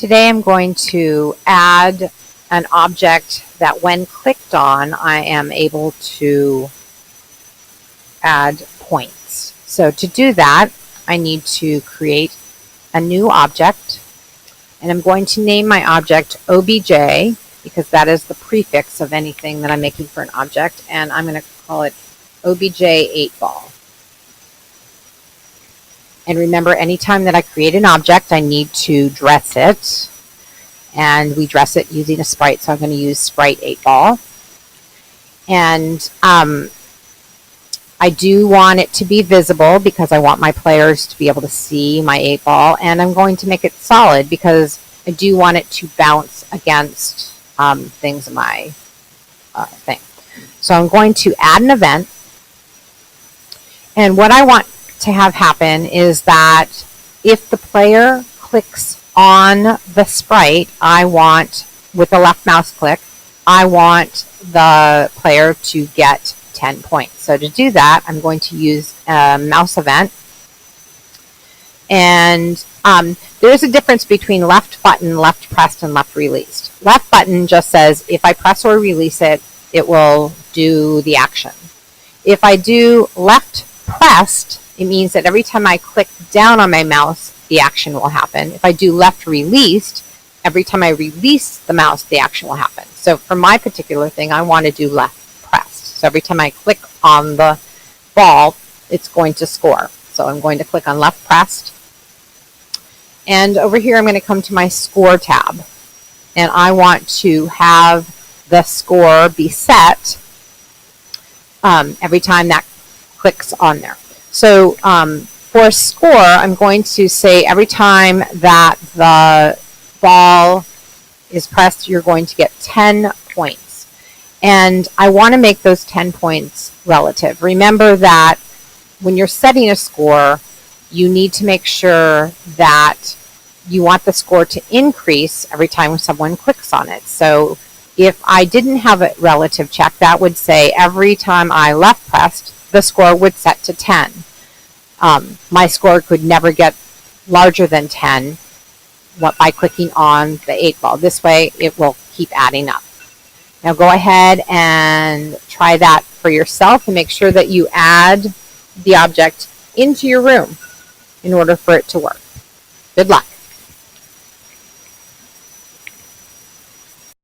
Today I'm going to add an object that when clicked on, I am able to add points. So to do that, I need to create a new object, and I'm going to name my object OBJ because that is the prefix of anything that I'm making for an object, and I'm going to call it OBJ 8-ball. And remember, anytime that I create an object, I need to dress it. And we dress it using a sprite, so I'm going to use sprite 8-ball. And I do want it to be visible because I want my players to be able to see my 8-ball. And I'm going to make it solid because I do want it to bounce against things in my thing. So I'm going to add an event. And what I want to have happen is that if the player clicks on the sprite, I want, with the left mouse click, I want the player to get 10 points. So to do that, I'm going to use a mouse event. And there's a difference between left button, left pressed, and left released. Left button just says if I press or release it, it will do the action. If I do left pressed, it means that every time I click down on my mouse, the action will happen. If I do left released, every time I release the mouse, the action will happen. So for my particular thing, I want to do left pressed. So every time I click on the ball, it's going to score. So I'm going to click on left pressed. And over here, I'm going to come to my score tab. And I want to have the score be set every time that clicks on there. So for score, I'm going to say every time that the ball is pressed, you're going to get 10 points. And I want to make those 10 points relative. Remember that when you're setting a score, you need to make sure that you want the score to increase every time someone clicks on it. So if I didn't have a relative check, that would say every time I left pressed, the score would set to 10. My score could never get larger than 10 by clicking on the 8-ball. This way, it will keep adding up. Now go ahead and try that for yourself and make sure that you add the object into your room in order for it to work. Good luck.